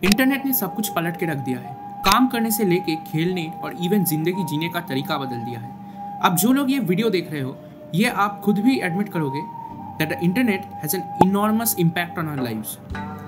Internet ने सब कुछ पलट के रख दिया है। काम करने से लेके खेलने और इवन जिंदगी जीने का तरीका बदल दिया है। अब जो लोग ये वीडियो देख रहे हो, ये आप खुद भी एडमिट करोगे that the internet has an enormous impact on our lives.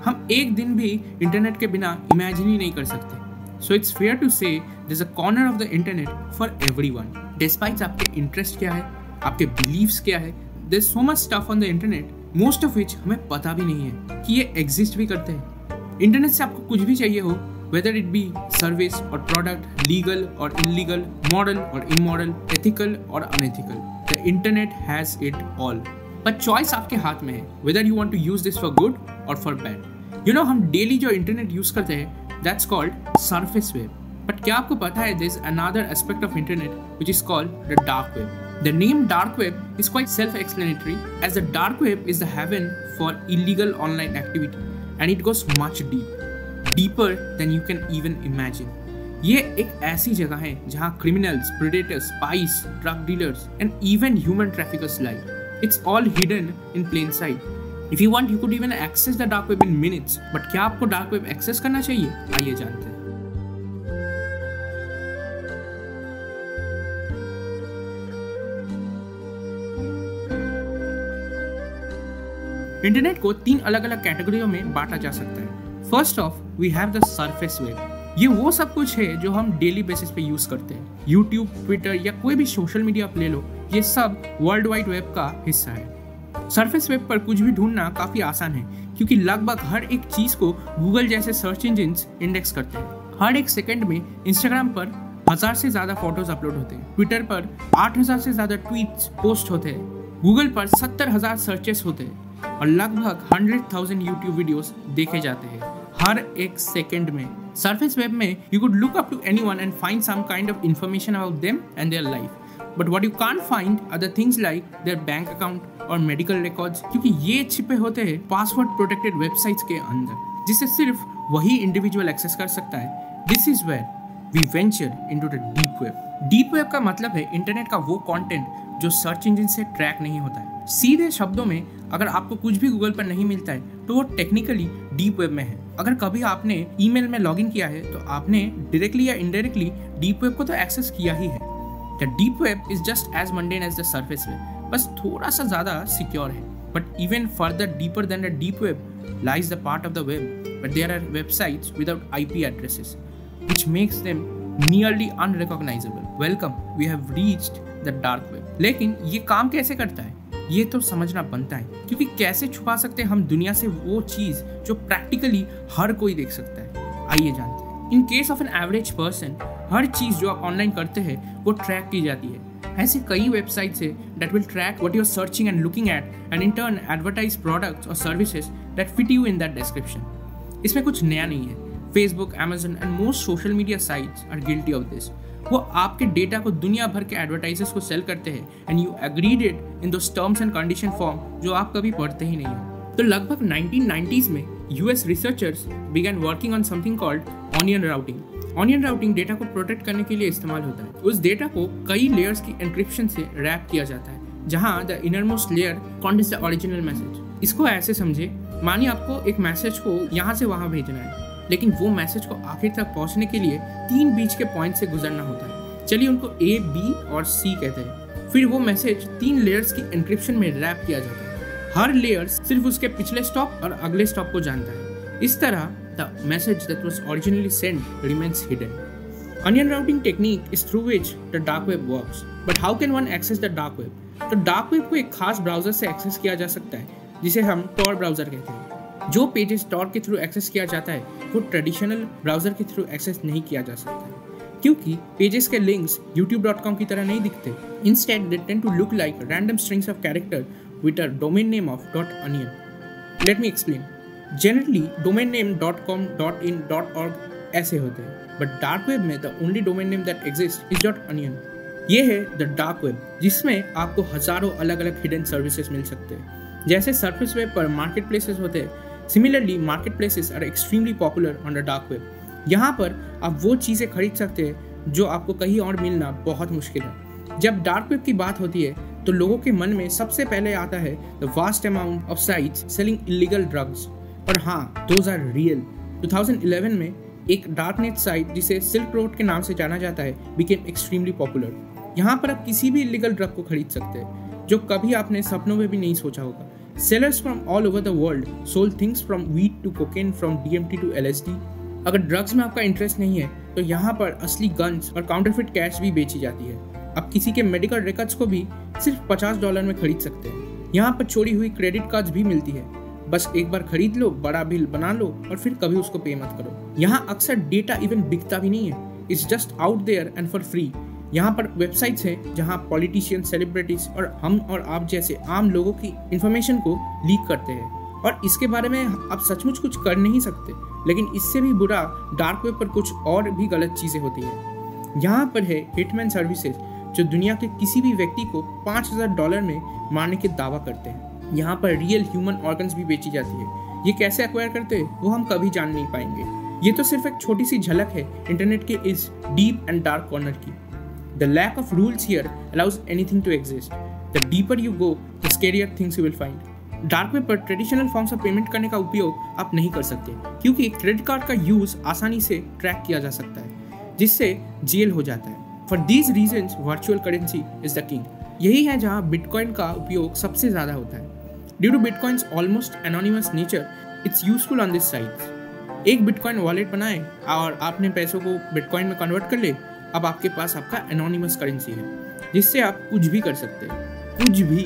हम एक दिन भी इंटरनेट के बिना इमेजिन ही नहीं कर सकते। So it's fair to say there is a corner of the internet for everyone. Despite आपके इंटरेस्ट क्या है, आपके बिलीव्स क्या है, there is so much stuff on the internet, most of which हमें पता भी नहीं है कि ये एग्जिस्ट भी करते हैं। इंटरनेट से आपको कुछ भी चाहिए हो, वेदर इट बी सर्विस और प्रोडक्ट, लीगल और इलीगल, मॉरल और इमोरल, एथिकल और unethical, the internet has it all. पर चॉइस आपके हाथ में है, whether you want to use this for good और फॉर बैड। यू नो, हम डेली जो इंटरनेट यूज करते हैं that's called surface web. But क्या आपको पता है there is another aspect of internet which is called the dark web. The name dark web is quite self-explanatory, as the dark web is the heaven for illegal online activity and it goes much deeper than you can even imagine. ये एक ऐसी जगह है जहाँ criminals, predators, spies, drug dealers and even human traffickers lie. It's all hidden in plain sight. If you want, you could even access the dark web in minutes. But क्या आपको dark web access करना चाहिए? आइए जानते हैं। Internet को 3 अलग अलग कैटेगरियों में बांटा जा सकता है। First of we have the surface web. ये वो सब कुछ है जो हम डेली बेसिस पे यूज करते हैं। यूट्यूब, ट्विटर या कोई भी सोशल मीडिया आप ले लो, ये सब वर्ल्ड वाइड वेब का हिस्सा है। सरफेस वेब पर कुछ भी ढूंढना काफी आसान है क्योंकि लगभग हर एक चीज को गूगल जैसे सर्च इंजिन्स इंडेक्स करते हैं। हर एक सेकंड में इंस्टाग्राम पर 1000 से ज्यादा फोटोज अपलोड होते हैं, ट्विटर पर 8000 से ज्यादा ट्वीट्स पोस्ट होते हैं, गूगल पर 70,000 सर्चेस होते हैं और लगभग 100,000 यूट्यूब वीडियोस देखे जाते हैं हर एक सेकंड में। सरफेस वेब में you could look up to anyone and find some kind of information about them and their life, but what you can't find are the things like their bank account और medical records, क्योंकि ये छिपे होते हैं password protected websites के अंदर, जिसे सिर्फ वही इंडिविजुअल एक्सेस कर सकता है। This is where we venture into the deep web. Deep web का मतलब है इंटरनेट का वो कंटेंट जो सर्च इंजन से ट्रैक नहीं होता है। सीधे शब्दों में, अगर आपको कुछ भी गूगल पर नहीं मिलता है तो वो टेक्निकली डीप वेब में है। अगर कभी आपने ईमेल में लॉगिन किया है तो आपने डायरेक्टली या इनडायरेक्टली डीप वेब को तो एक्सेस किया ही है। The deep web is just as mundane as the surface web, बस थोड़ा सा ज्यादा सिक्योर है। But even further deeper than the deep web lies the part of the web but there are websites without IP addresses which makes them nearly unrecognizable. Welcome, we have reached the dark web. लेकिन ये काम कैसे करता है, ये तो समझना बनता है, क्योंकि कैसे छुपा सकते हैं हम दुनिया से वो चीज जो प्रैक्टिकली हर कोई देख सकता है। आइए जानते हैं। In case of an average person, हर चीज जो आप ऑनलाइन करते हैं वो ट्रैक की जाती है। ऐसे कई वेबसाइट्स है that will track what you're searching and looking at and in turn advertise products or services that fit you in that description. इसमें कुछ नया नहीं है। Facebook, Amazon and most social media sites are guilty of this. वो आपके data को दुनिया भर के एडवर्टाइजर्स को सेल करते हैं and you agreed it in those terms and condition form जो आप कभी पढ़ते ही नहीं हो। तो लगभग 1990s में US researchers began working on something called onion routing. Onion routing data को प्रोटेक्ट करने के लिए इस्तेमाल होता है। उस डेटा को कई लेयर्स की एन्क्रिप्शन से रैप किया जाता है, जहाँ the innermost layer contains the original message. इसको ऐसे समझे, मानिए आपको एक मैसेज को यहाँ से वहाँ भेजना है, लेकिन वो मैसेज को आखिर तक पहुंचने के लिए 3 बीच के पॉइंट से गुजरना होता है। चलिए उनको A, B और C कहते हैं। फिर वो मैसेज 3 लेयर्स की एन्क्रिप्शन में रैप किया जाता है। हर लेयर सिर्फ उसके पिछले स्टॉप और अगले स्टॉप को जानता है। इस तरह the message that was originally sent remains hidden. Onion routing technique is through which the dark web works. But how can one access the dark web? तो डार्क वेब को एक खास ब्राउजर से एक्सेस किया जा सकता है, जिसे हम Tor ब्राउजर कहते हैं। जो पेजेस Tor के थ्रू एक्सेस किया जाता है वो ट्रेडिशनल ब्राउजर के थ्रू एक्सेस नहीं किया जा सकता है, क्योंकि पेजेस के लिंक्स youtube.com की तरह नहीं दिखते। Instead, they tend to look like random strings of character with a domain name of .onion. Let me explain. Generally, domain name .com, .in, .org ऐसे होते हैं, but dark web में the only domain name that exists is .onion. ये है the dark web, जिसमें आपको हजारों अलग अलग हिडन सर्विसेज मिल सकते हैं। जैसे सरफेस वेब पर मार्केट प्लेसेस होते हैं, similarly market places are extremely popular on the dark web. यहाँ पर आप वो चीज़ें खरीद सकते हैं जो आपको कहीं और मिलना बहुत मुश्किल है। जब डार्क वेब की बात होती है तो लोगों के मन में सबसे पहले आता है the vast amount of sites selling illegal drugs. और हाँ, दोज आर रियल। 2011 में एक डार्कनेट साइट जिसे सिल्क रोड के नाम से जाना जाता है बिकेम एक्सट्रीमली पॉपुलर। यहाँ पर आप किसी भी इलीगल ड्रग को खरीद सकते हैं जो कभी आपने सपनों में भी नहीं सोचा होगा। Sellers from all over the world sold things from weed to cocaine, from DMT to LSD। अगर ड्रग्स में आपका इंटरेस्ट नहीं है तो यहाँ पर असली गन्स और काउंटरफिट कैश भी बेची जाती है। आप किसी के मेडिकल रिकॉर्ड्स को भी सिर्फ $50 में खरीद सकते हैं। यहाँ पर चोरी हुई क्रेडिट कार्ड्स भी मिलती है, बस एक बार खरीद लो, बड़ा बिल बना लो और फिर कभी उसको पे मत करो। यहाँ अक्सर डेटा इवन बिकता भी नहीं है, it's just out there and for free. यहाँ पर वेबसाइट्स हैं जहाँ पॉलिटिशियन, सेलिब्रिटीज और हम और आप जैसे आम लोगों की इंफॉर्मेशन को लीक करते हैं और इसके बारे में आप सचमुच कुछ कर नहीं सकते, लेकिन इससे भी बुरा डार्क वेब पर कुछ और भी गलत चीज़ें होती हैं। यहाँ पर है हिटमैन सर्विसेज जो दुनिया के किसी भी व्यक्ति को $5000 में मारने के दावा करते हैं। यहाँ पर रियल ह्यूमन ऑर्गन्स भी बेची जाती है। ये कैसे एक्वायर करते हैं वो हम कभी जान नहीं पाएंगे। ये तो सिर्फ एक छोटी सी झलक है इंटरनेट के इस डीप एंड डार्क कॉर्नर की। The lack of rules here allows anything to exist. The deeper you go, the scarier things you will find. Dark web पर ट्रेडिशनल फॉर्म से पेमेंट करने का उपयोग आप नहीं कर सकते क्योंकि क्रेडिट कार्ड का यूज आसानी से ट्रैक किया जा सकता है जिससे जेल हो जाता है। For these reasons virtual currency is the king. यही है जहाँ बिटकॉइन का उपयोग सबसे ज़्यादा होता है। Due to bitcoins almost anonymous nature, it's useful on this site. एक बिटकॉइन वॉलेट बनाए और आपने पैसों को बिटकॉइन में कन्वर्ट कर ले, अब आपके पास आपका एनोनिमस करेंसी है जिससे आप कुछ भी कर सकते हैं, कुछ भी।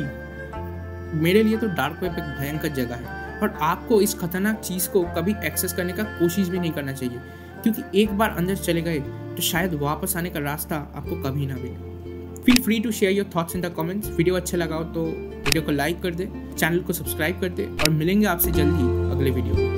मेरे लिए तो डार्क वेब एक भयंकर जगह है और आपको इस खतरनाक चीज़ को कभी एक्सेस करने का कोशिश भी नहीं करना चाहिए क्योंकि एक बार अंदर चले गए तो शायद वापस आने का रास्ता आपको कभी ना मिले। Feel free to share your thoughts in the comments. Video अच्छा लगा हो तो वीडियो को लाइक कर दे, चैनल को सब्सक्राइब कर दे और मिलेंगे आपसे जल्द ही अगले वीडियो।